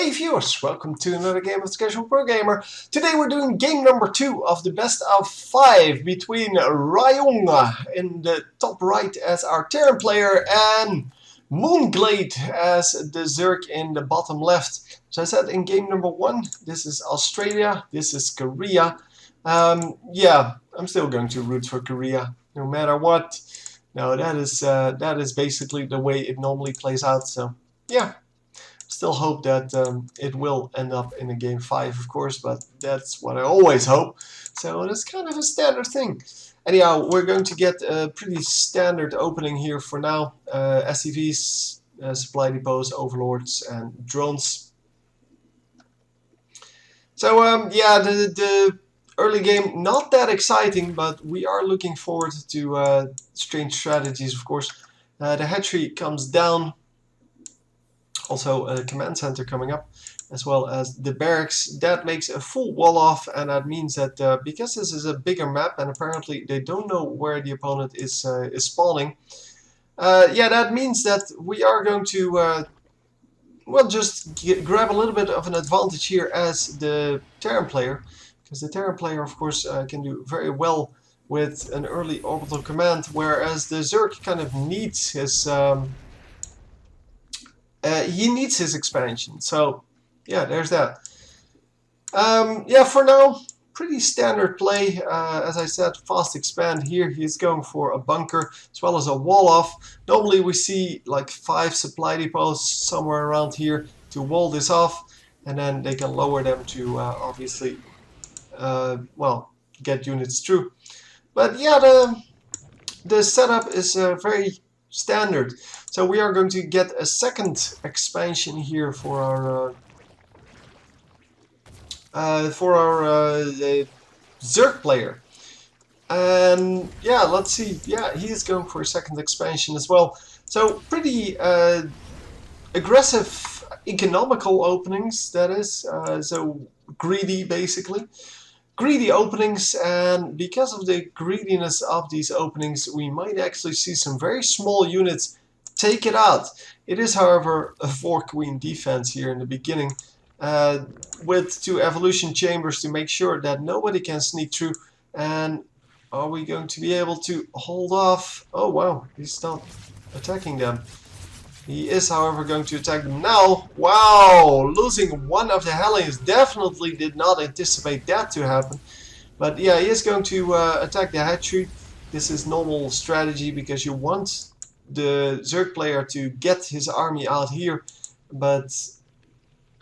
Hey viewers, welcome to another game of Casual Pro Gamer. Today we're doing game number 2 of the best of 5 between Ryung in the top right as our Terran player and MoonGlade as the Zerg in the bottom left. So I said in game number 1, this is Australia, this is Korea. Yeah, I'm still going to root for Korea, no matter what. No, that is basically the way it normally plays out, so yeah. Still hope that it will end up in a game 5, of course, but that's what I always hope. So that's kind of a standard thing. Anyhow, we're going to get a pretty standard opening here for now. SCVs, supply depots, overlords, and drones. So yeah, the early game not that exciting, but we are looking forward to strange strategies, of course. The hatchery comes down. Also a command center coming up, as well as the barracks. That makes a full wall off, and that means that because this is a bigger map and apparently they don't know where the opponent is spawning, yeah, that means that we are going to well, just grab a little bit of an advantage here as the Terran player, because the Terran player, of course, can do very well with an early orbital command, whereas the Zerg kind of needs his he needs his expansion. So yeah, there's that. Yeah, for now, pretty standard play. As I said, fast expand here. He's going for a bunker as well as a wall off. Normally we see like 5 supply depots somewhere around here to wall this off, and then they can lower them to obviously well, get units through. But yeah, the setup is very standard. So we are going to get a second expansion here for our Zerg player, and yeah, let's see. Yeah, he is going for a second expansion as well. So pretty aggressive, economical openings. That is so greedy, basically. Greedy openings, and because of the greediness of these openings, we might actually see some very small units take it out. It is, however, a 4-queen defense here in the beginning, with 2 evolution chambers to make sure that nobody can sneak through. And are we going to be able to hold off? Oh wow, he's not attacking them. He is, however, going to attack them now. Wow, losing one of the Hellions. Definitely did not anticipate that to happen. But yeah, he is going to attack the hatchery. This is normal strategy because you want the Zerg player to get his army out here, but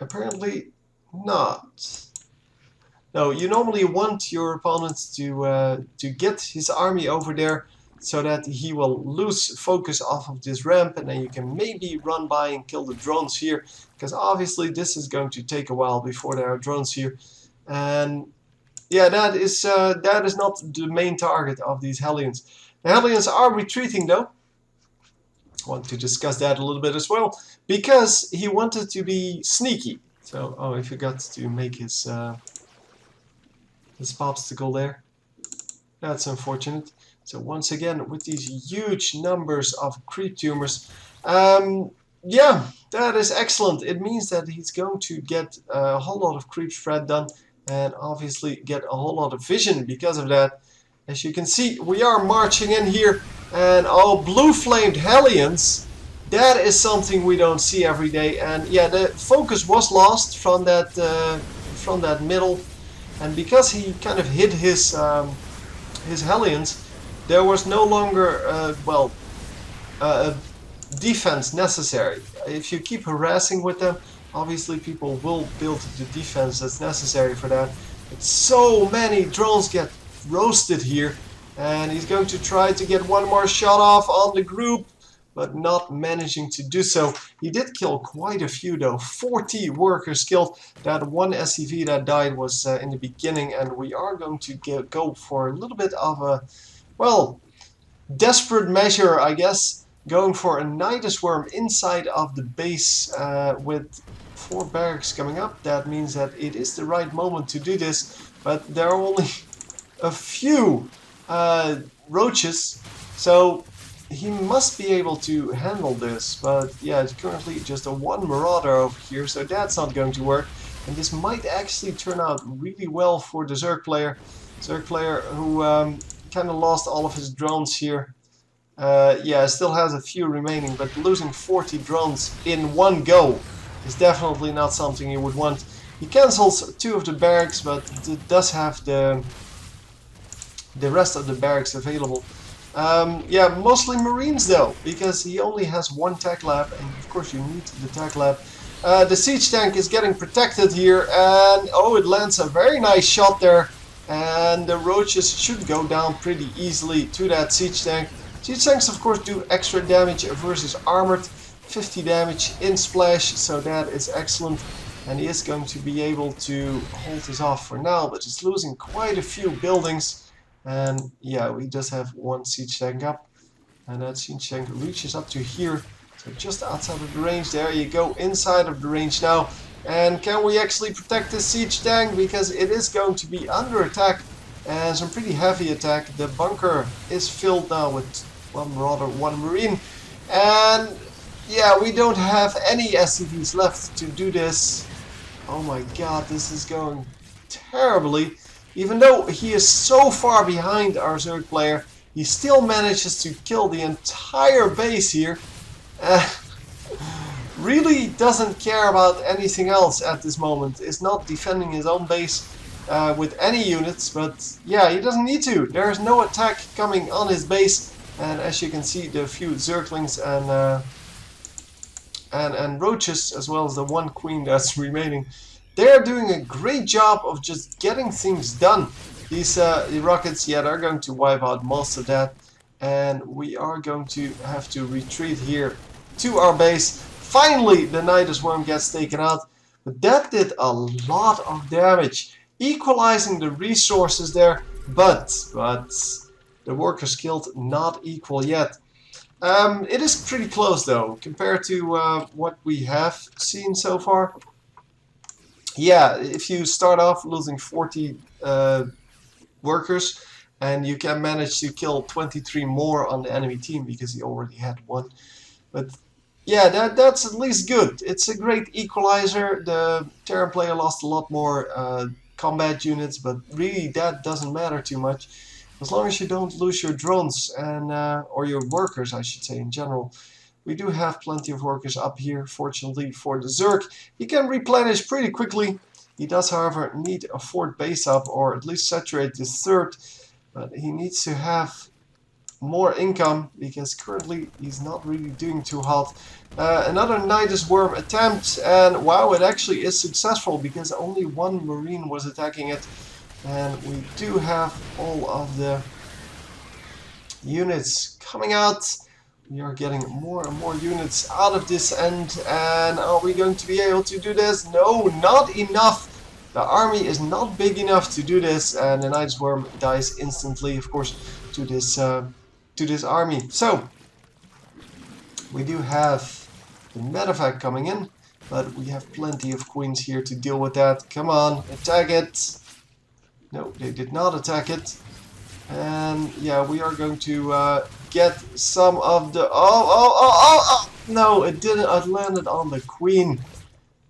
apparently not. No, you normally want your opponent to get his army over there, so that he will lose focus off of this ramp, and then you can maybe run by and kill the drones here, because obviously this is going to take a while before there are drones here. And yeah, that is not the main target of these Hellions. The Hellions are retreating though. I want to discuss that a little bit as well, because he wanted to be sneaky. So, oh, I forgot to make his obstacle there. That's unfortunate. So once again, with these huge numbers of creep tumors, yeah, that is excellent. It means that he's going to get a whole lot of creep spread done, and obviously get a whole lot of vision because of that. As you can see, we are marching in here, and oh, blue-flamed Hellions, that is something we don't see every day. And yeah, the focus was lost from that middle, and because he kind of hid his Hellions, there was no longer, well, defense necessary. If you keep harassing with them, obviously people will build the defense that's necessary for that. But so many drones get roasted here, and he's going to try to get one more shot off on the group, but not managing to do so. He did kill quite a few though, 40 workers killed. That one SCV that died was in the beginning, and we are going to go for a little bit of a, well, desperate measure, I guess, going for a Nidus Worm inside of the base with 4 barracks coming up. That means that it is the right moment to do this, but there are only a few roaches, so he must be able to handle this, but yeah, it's currently just a one Marauder over here, so that's not going to work. And this might actually turn out really well for the Zerg player. Zerg player who kind of lost all of his drones here. Yeah, still has a few remaining, but losing 40 drones in one go is definitely not something you would want. He cancels 2 of the barracks, but does have the rest of the barracks available. Yeah, mostly Marines though, because he only has 1 tech lab, and of course you need the tech lab. The siege tank is getting protected here, and oh, it lands a very nice shot there, and the roaches should go down pretty easily to that siege tank. Siege tanks of course do extra damage versus armored, 50 damage in splash, so that is excellent. And he is going to be able to hold this off for now, but he's losing quite a few buildings. And yeah, we just have 1 siege tank up, and that siege tank reaches up to here, so just outside of the range. There you go, inside of the range now. And can we actually protect this siege tank, because it is going to be under attack, and some pretty heavy attack. The bunker is filled now with 1 Marauder, 1 Marine, and yeah, we don't have any SCVs left to do this. Oh my god, this is going terribly. Even though he is so far behind our Zerg player, he still manages to kill the entire base here. Really doesn't care about anything else at this moment. Is not defending his own base with any units, but yeah, he doesn't need to. There is no attack coming on his base, and as you can see, the few Zerglings and roaches, as well as the 1 queen that's remaining, they're doing a great job of just getting things done. These the rockets, yeah, they're going to wipe out most of that, and we are going to have to retreat here to our base. Finally, the Nidus Worm gets taken out, but that did a lot of damage, equalizing the resources there, but the workers killed not equal yet. It is pretty close though, compared to what we have seen so far. Yeah, if you start off losing 40 workers, and you can manage to kill 23 more on the enemy team because he already had 1. But yeah, that's at least good. It's a great equalizer. The Terran player lost a lot more combat units, but really that doesn't matter too much. As long as you don't lose your drones, and or your workers, I should say, in general. We do have plenty of workers up here, fortunately for the Zerg. He can replenish pretty quickly. He does, however, need a 4th base up, or at least saturate the 3rd. But he needs to have more income, because currently he's not really doing too hot. Another Nidus Worm attempt, and wow, it actually is successful, because only 1 Marine was attacking it. And we do have all of the units coming out. We are getting more and more units out of this end, and are we going to be able to do this? No, not enough. The army is not big enough to do this, and the Nidus Worm dies instantly, of course, to this army. So we do have the medevac coming in, but we have plenty of queens here to deal with that. Come on, attack it. No, they did not attack it. And yeah, we are going to get some of the... Oh! No, it didn't. It landed on the queen.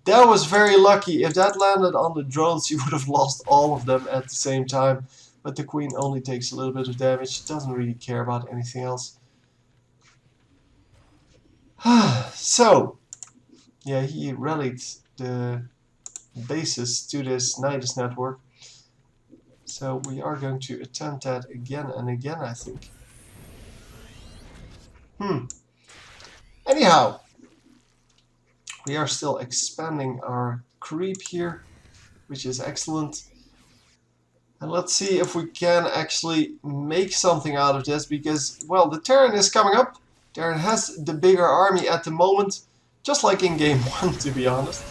That was very lucky. If that landed on the drones, you would have lost all of them at the same time. But the queen only takes a little bit of damage. Doesn't really care about anything else. So, yeah, he rallied the bases to this Nidus network. So we are going to attempt that again and again, I think. Anyhow, we are still expanding our creep here, which is excellent. And let's see if we can actually make something out of this, because, well, the Terran is coming up. Terran has the bigger army at the moment, just like in game 1, to be honest.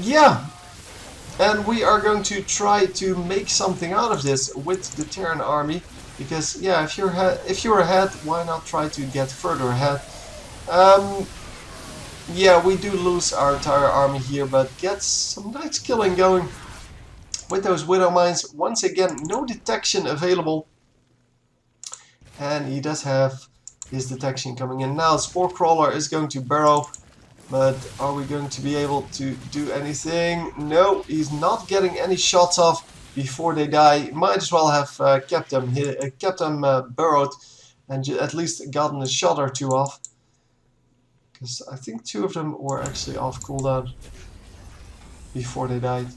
Yeah. And we are going to try to make something out of this with the Terran army, because yeah, if you're ahead, why not try to get further ahead? Yeah, we do lose our entire army here, but get some nice killing going with those Widow Mines. Once again, no detection available, And he does have his detection coming in now. Spore Crawler is going to burrow, but are we going to be able to do anything? No, he's not getting any shots off before they die. Might as well have kept them burrowed and at least gotten a shot or two off. Because I think 2 of them were actually off cooldown before they died.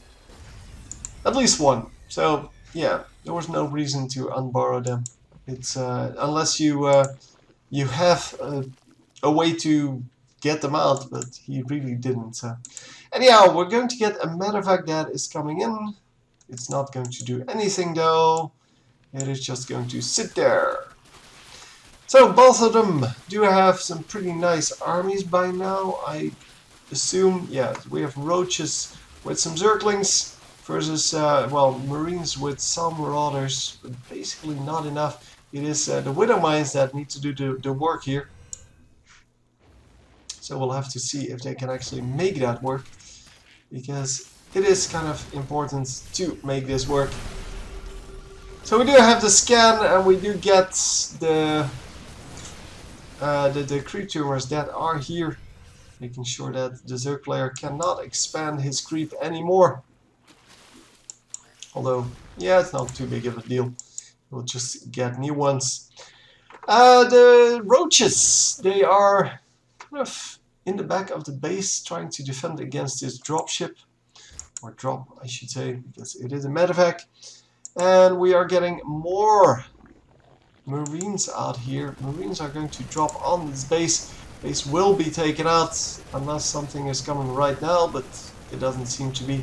At least 1. So yeah, there was no reason to unburrow them. It's unless you have a way to get them out, but he really didn't. So anyhow, we're going to get a medevac that is coming in. It's not going to do anything though. It is just going to sit there. So both of them do have some pretty nice armies by now, I assume. Yeah, we have roaches with some zerglings versus, well, marines with some marauders, but basically not enough. It is the widow mines that need to do the work here. So we'll have to see if they can actually make that work, because it is kind of important to make this work. So we do have the scan, and we do get the creep tumors that are here, making sure that the Zerg player cannot expand his creep anymore. Although, yeah, it's not too big of a deal. We'll just get new ones. The roaches, they are kind of in the back of the base trying to defend against this dropship. Or drop, I should say, because it is a medevac. And we are getting more Marines out here. Marines are going to drop on this base. Base will be taken out unless something is coming right now, but it doesn't seem to be.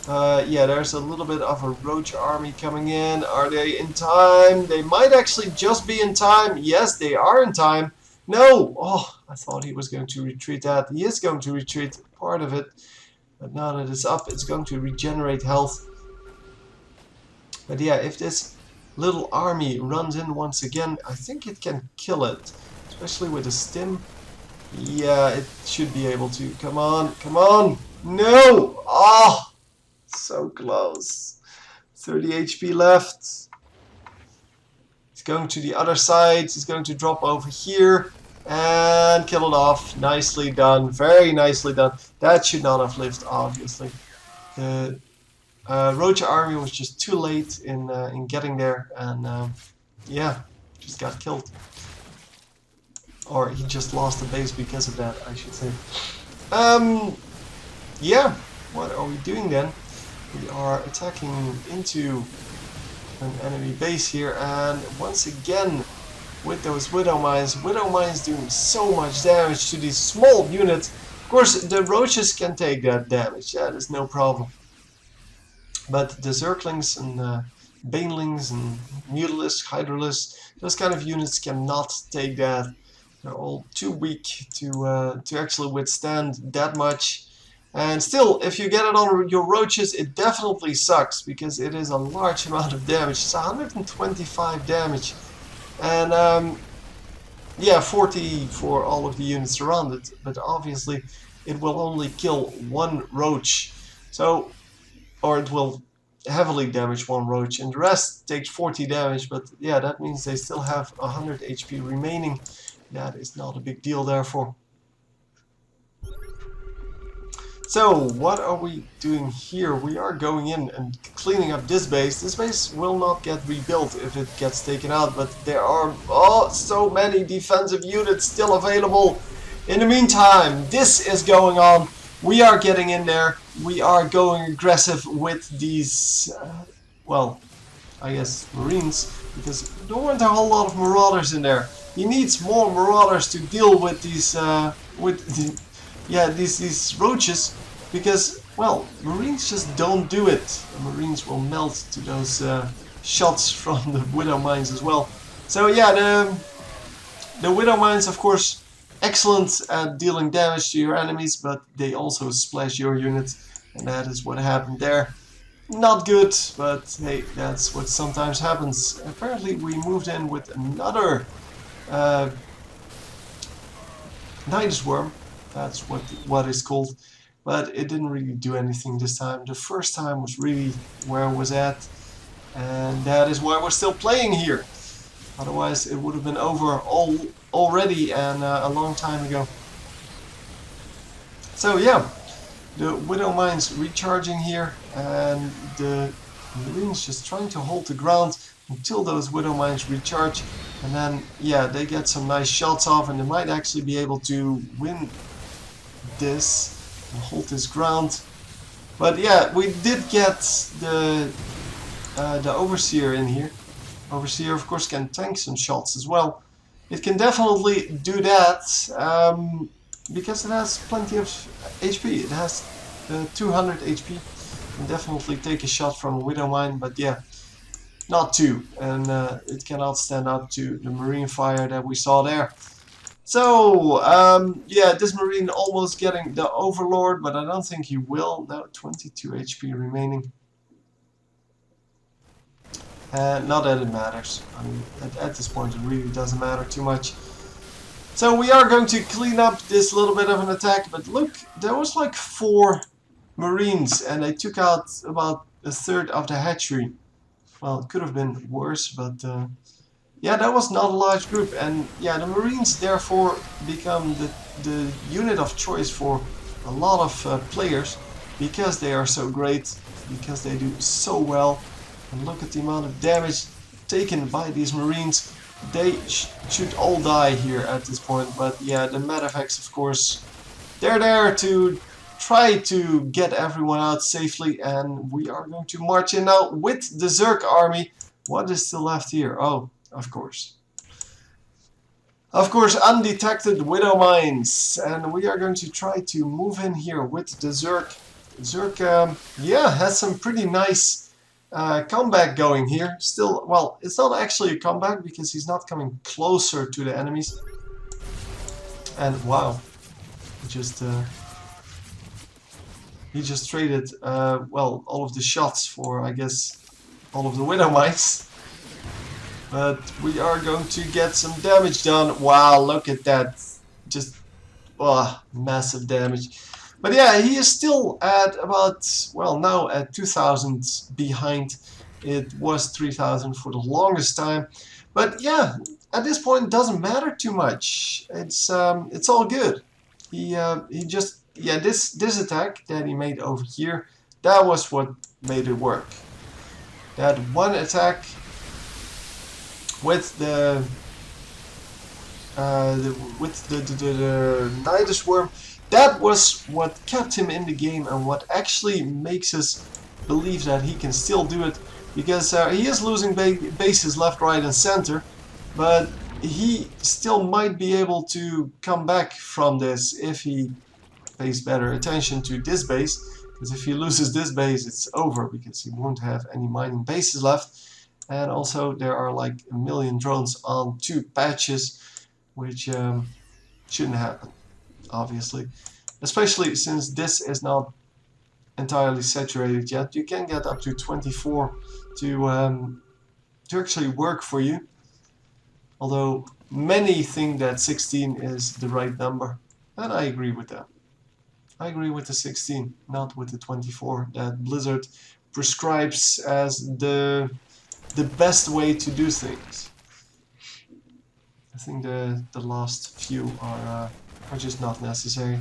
Yeah, there's a little bit of a roach army coming in. Are they in time? They might actually just be in time. Yes, they are in time. No! Oh, I thought he was going to retreat that. He is going to retreat part of it. But now that it's up, it's going to regenerate health. But yeah, if this little army runs in once again, I think it can kill it. Especially with a stim. Yeah, it should be able to. Come on, come on! No! Oh! So close. 30 HP left. He's going to the other side. He's going to drop over here. And kill it off. Nicely done. Very nicely done. That should not have lived, obviously. The Roach army was just too late in getting there. And yeah, just got killed. Or he just lost the base because of that, I should say. Yeah, what are we doing then? We are attacking into an enemy base here, and once again with those widow mines doing so much damage to these small units. Of course, the roaches can take that damage, that is no problem. But the zerglings and banelings and mutalisks, hydralisks, those kind of units cannot take that. They're all too weak to actually withstand that much. And still, if you get it on your roaches, it definitely sucks, because it is a large amount of damage. It's 125 damage. And yeah, 40 for all of the units around it. But obviously, it will only kill one roach. So, or it will heavily damage one roach, and the rest takes 40 damage. But yeah, that means they still have 100 HP remaining. That is not a big deal, therefore. So, what are we doing here? We are going in and cleaning up this base. This base will not get rebuilt if it gets taken out, but there are so many defensive units still available. In the meantime, this is going on. We are getting in there. We are going aggressive with these, well, I guess Marines, because there weren't a whole lot of Marauders in there. He needs more Marauders to deal with these, these roaches, because, well, Marines just don't do it. The Marines will melt to those shots from the Widow Mines as well. So yeah, the Widow Mines, of course, excellent at dealing damage to your enemies, but they also splash your units, and that is what happened there. Not good, but hey, that's what sometimes happens. Apparently we moved in with another Nidus Worm. That's what it's called, but it didn't really do anything this time. The first time was really where I was at, and that is why we're still playing here. Otherwise it would have been over already and a long time ago. So yeah, the Widow Mine's recharging here, and the Marines just trying to hold the ground until those Widow Mines recharge, and then yeah, they get some nice shots off, and they might actually be able to win this and hold this ground. But yeah, we did get the Overseer in here. Overseer of course can tank some shots as well. It can definitely do that because it has plenty of HP. It has 200 HP. Can definitely take a shot from a Widow Mine, but yeah, not two, and it cannot stand up to the Marine fire that we saw there. So yeah, this Marine almost getting the Overlord, but I don't think he will. No, 22 HP remaining. Not that it matters. I mean, at this point it really doesn't matter too much. So we are going to clean up this little bit of an attack, but look, there was like 4 Marines and they took out about a third of the hatchery. Well, it could have been worse, but yeah, that was not a large group, and yeah, the Marines therefore become the unit of choice for a lot of players because they are so great, because they do so well. And look at the amount of damage taken by these Marines. They should all die here at this point, but yeah, the Medivacs, of course, they're there to try to get everyone out safely, and we are going to march in now with the Zerg army. What is still left here? Oh, of course. Of course, undetected Widow Mines, and we are going to try to move in here with the Zerg. Zerg, yeah, has some pretty nice comeback going here. Still, well, it's not actually a comeback because he's not coming closer to the enemies. And wow, he just traded well, all of the shots for, I guess, all of the Widow Mines. But we are going to get some damage done. Wow, look at that, just massive damage. But yeah, he is still at about, well, now at 2,000 behind. It was 3,000 for the longest time. But yeah, at this point it doesn't matter too much. It's all good. He just, yeah, this attack that he made over here, that was what made it work. That one attack with the Nidus Worm, that was what kept him in the game and what actually makes us believe that he can still do it, because he is losing bases left, right and center, but he still might be able to come back from this if he pays better attention to this base, because if he loses this base it's over, because he won't have any mining bases left. And also there are like 1 million drones on 2 patches, which shouldn't happen, obviously. Especially since this is not entirely saturated yet. You can get up to 24 to actually work for you. Although many think that 16 is the right number. And I agree with that. I agree with the 16, not with the 24 that Blizzard prescribes as the best way to do things. I think the last few are just not necessary.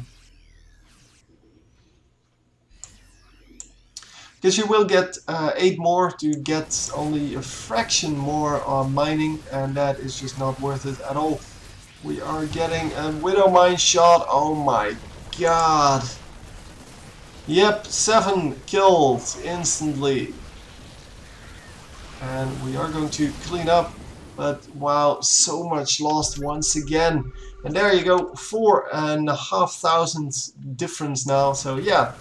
Because you will get 8 more to get only a fraction more on mining, and that is just not worth it at all. We are getting a Widow Mine shot. Oh my god. Yep, 7 killed instantly. And we are going to clean up, but wow, so much lost once again. And there you go, 4,500 difference now. So yeah,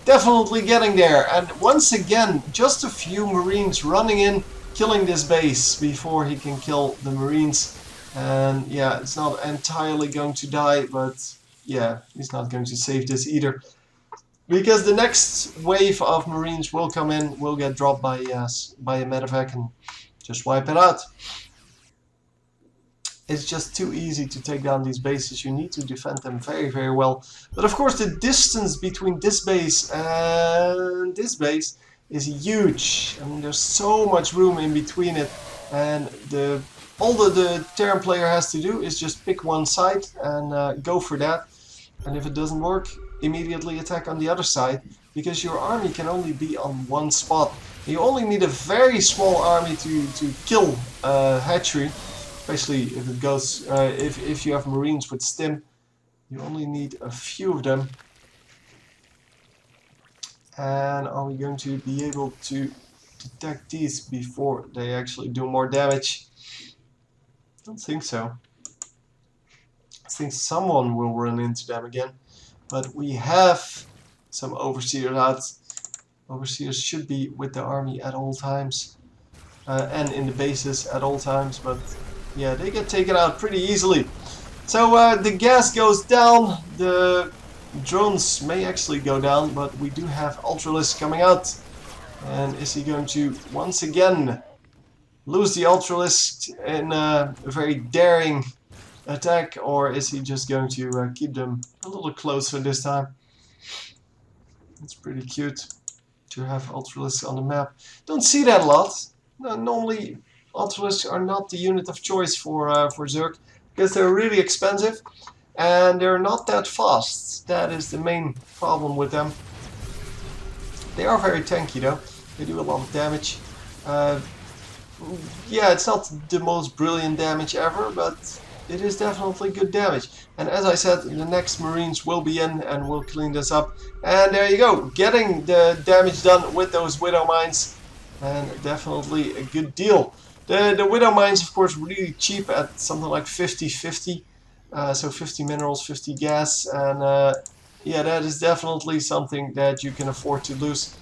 definitely getting there. And once again, just a few Marines running in, killing this base before he can kill the Marines. And yeah, it's not entirely going to die, but yeah, he's not going to save this either. Because the next wave of Marines will come in, will get dropped by a medevac and just wipe it out. It's just too easy to take down these bases. You need to defend them very, very well. But of course the distance between this base and this base is huge. I mean, there's so much room in between it and all the Terran player has to do is just pick one side and go for that. And if it doesn't work, immediately attack on the other side, because your army can only be on one spot. You only need a very small army to kill hatchery, especially if it goes if you have Marines with stim. You only need a few of them. And are we going to be able to detect these before they actually do more damage? I don't think so. I think someone will run into them again. But we have some overseers out. Overseers should be with the army at all times. And in the bases at all times. But yeah, they get taken out pretty easily. So the gas goes down. The drones may actually go down. But we do have Ultralisk coming out. And is he going to once again lose the Ultralisk in a very daring attack, or is he just going to keep them a little closer this time? It's pretty cute to have Ultralisks on the map. Don't see that a lot. No, normally Ultralisks are not the unit of choice for Zerg, because they're really expensive and they're not that fast. That is the main problem with them. They are very tanky though. They do a lot of damage. Yeah, it's not the most brilliant damage ever, but it is definitely good damage. And as I said, the next Marines will be in and we'll clean this up. And there you go, getting the damage done with those Widow Mines. And definitely a good deal. The Widow Mines, of course, really cheap at something like 50-50. So 50 minerals, 50 gas. And yeah, that is definitely something that you can afford to lose.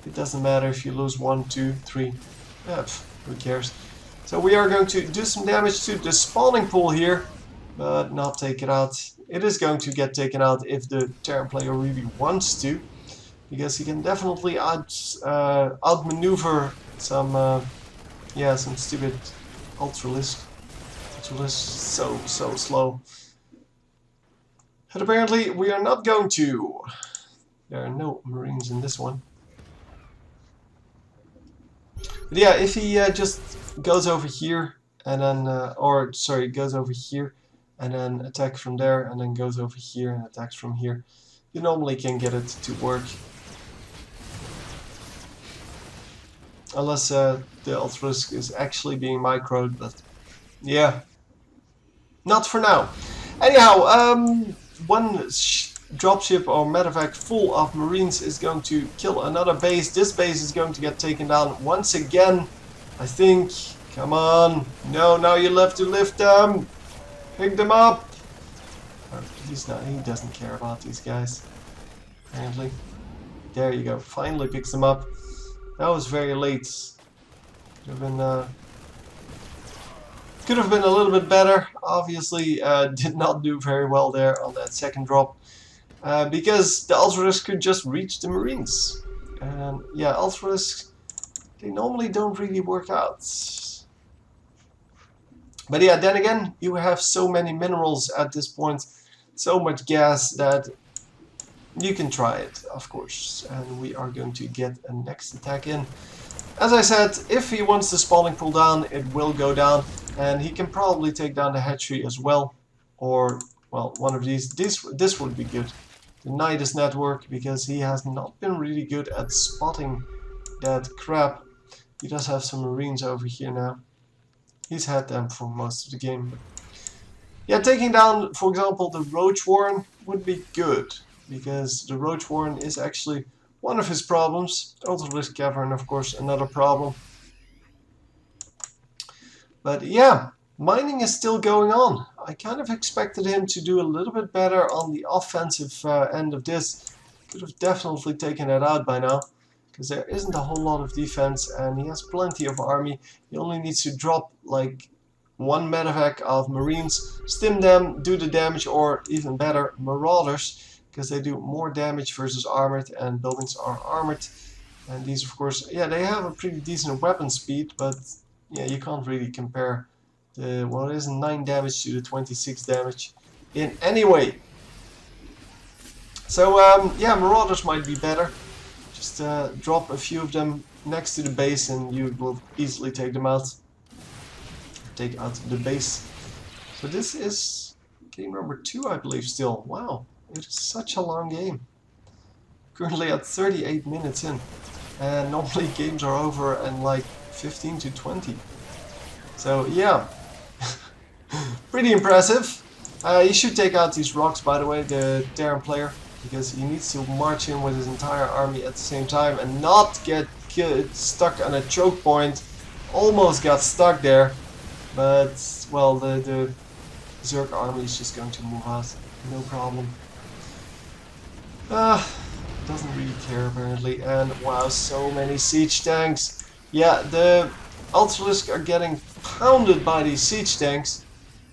It doesn't matter if you lose 1, 2, 3. Who cares? So we are going to do some damage to the spawning pool here, but not take it out. It is going to get taken out if the Terran player really wants to, because he can definitely outmaneuver some, yeah, some stupid Ultralisk. Ultralisk so slow. And apparently we are not going to. There are no Marines in this one. But yeah, if he just goes over here and then, or sorry, goes over here and then attacks from there and then goes over here and attacks from here, you normally can get it to work. Unless the Ultralisk is actually being microed, but yeah, not for now. Anyhow, one dropship or medevac full of Marines is going to kill another base. This base is going to get taken down once again, I think. Come on. No, now you have to lift them. Pick them up. He's not, he doesn't care about these guys, apparently. There you go. Finally picks them up. That was very late. Could have been a little bit better. Obviously, did not do very well there on that second drop. Because the Ultralisks could just reach the Marines. And yeah, Ultralisks, they normally don't really work out. But yeah, then again, you have so many minerals at this point, so much gas, that you can try it, of course. And we are going to get a next attack in. As I said, if he wants the spawning pool down, it will go down. And he can probably take down the hatchery as well. Or, well, one of these. This would be good. The Nidus network, because he has not been really good at spotting that crap. He does have some Marines over here now. He's had them for most of the game. Yeah, taking down, for example, the Roach Warren would be good, because the Roach Warren is actually one of his problems. Ultralisk Cavern, of course, another problem. But yeah, mining is still going on. I kind of expected him to do a little bit better on the offensive end of this. Could have definitely taken it out by now, because there isn't a whole lot of defense and he has plenty of army. He only needs to drop like one medevac of Marines, stim them, do the damage, or even better, Marauders, because they do more damage versus armored, and buildings are armored. And these, of course, yeah, they have a pretty decent weapon speed, but yeah, you can't really compare the, well, it is 9 damage to the 26 damage in any way. So yeah, Marauders might be better. Just drop a few of them next to the base and you will easily take them out. take out the base. So this is game number 2, I believe, still. Wow, it is such a long game. Currently at 38 minutes in. And normally games are over in like 15 to 20. So yeah, pretty impressive. He should take out these rocks, by the way, the Terran player, because he needs to march in with his entire army at the same time and not get stuck on a choke point. Almost got stuck there, but well, the Zerg army is just going to move out, no problem. Doesn't really care apparently, and wow, so many siege tanks. Yeah, the Ultralisk are getting pounded by these siege tanks.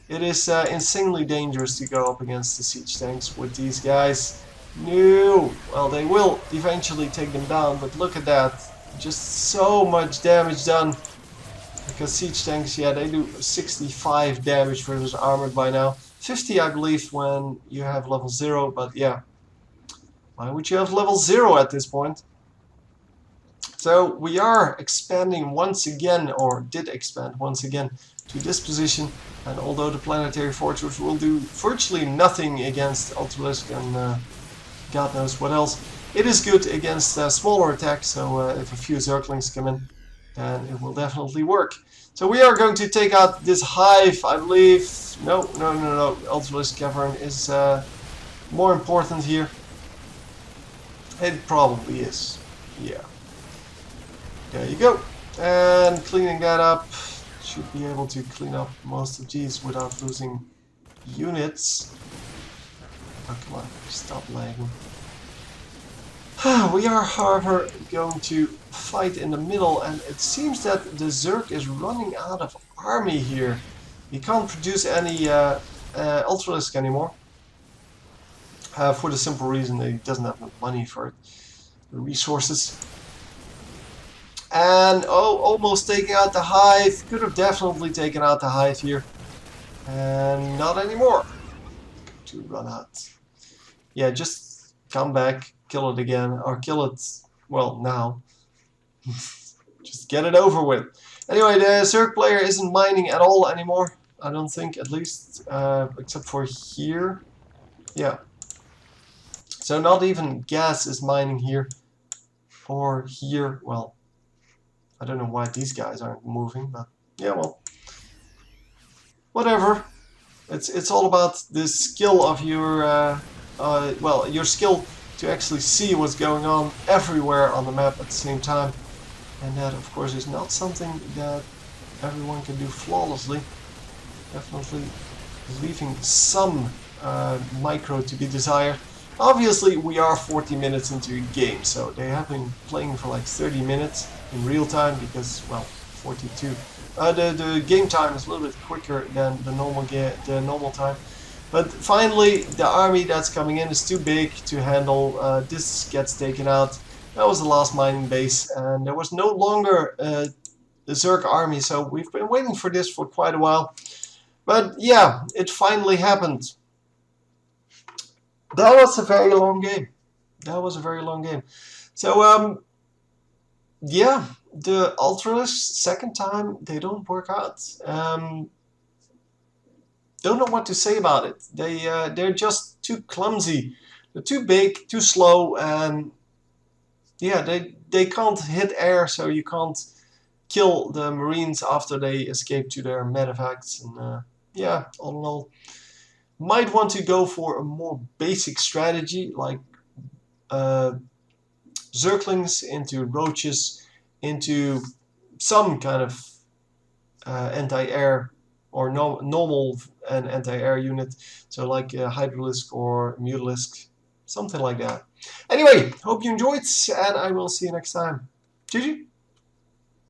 It is insanely dangerous to go up against the siege tanks with these guys. No! Well, they will eventually take them down, but look at that. Just so much damage done. Because siege tanks, yeah, they do 65 damage versus armored by now. 50, I believe, when you have level 0, but yeah. Why would you have level 0 at this point? So we are expanding once again, or did expand once again, to this position. And although the planetary fortress will do virtually nothing against Ultralisk and God knows what else, it is good against smaller attacks. So if a few Zerglings come in, then it will definitely work. So we are going to take out this hive, I believe. No. Ultralisk Cavern is more important here. It probably is. Yeah. There you go. And cleaning that up. Should be able to clean up most of these without losing units. Oh, come on. Stop lagging. We are, however, going to fight in the middle, and it seems that the Zerg is running out of army here. He can't produce any Ultralisk anymore. For the simple reason that he doesn't have enough money for it. The resources. And oh, almost taking out the hive. Could have definitely taken out the hive here. And not anymore. To run out. Yeah, just come back, kill it again, or kill it, well, now. Just get it over with. Anyway, the Zerg player isn't mining at all anymore. I don't think, at least, except for here. Yeah. So not even gas is mining here. Or here, well, I don't know why these guys aren't moving, but yeah, well, whatever. It's all about the skill of your, well, your skill to actually see what's going on everywhere on the map at the same time. And that, of course, is not something that everyone can do flawlessly. Definitely leaving some micro to be desired. Obviously, we are 40 minutes into a game, so they have been playing for like 30 minutes in real time because, well, 42. The game time is a little bit quicker than the normal time. But finally, the army that's coming in is too big to handle. This gets taken out. That was the last mining base, and there was no longer the Zerg army, so we've been waiting for this for quite a while. But yeah, it finally happened. That was a very long game. That was a very long game. So, yeah, the Ultralisk, second time, they don't work out. Don't know what to say about it. They're just too clumsy. They're too big, too slow, and yeah, they can't hit air, so you can't kill the Marines after they escape to their medevacts. And yeah, all in all, might want to go for a more basic strategy, like Zerglings into roaches, into some kind of anti-air or normal and anti-air unit, so like Hydralisk or Mutalisk, something like that. Anyway, hope you enjoyed, and I will see you next time. GG!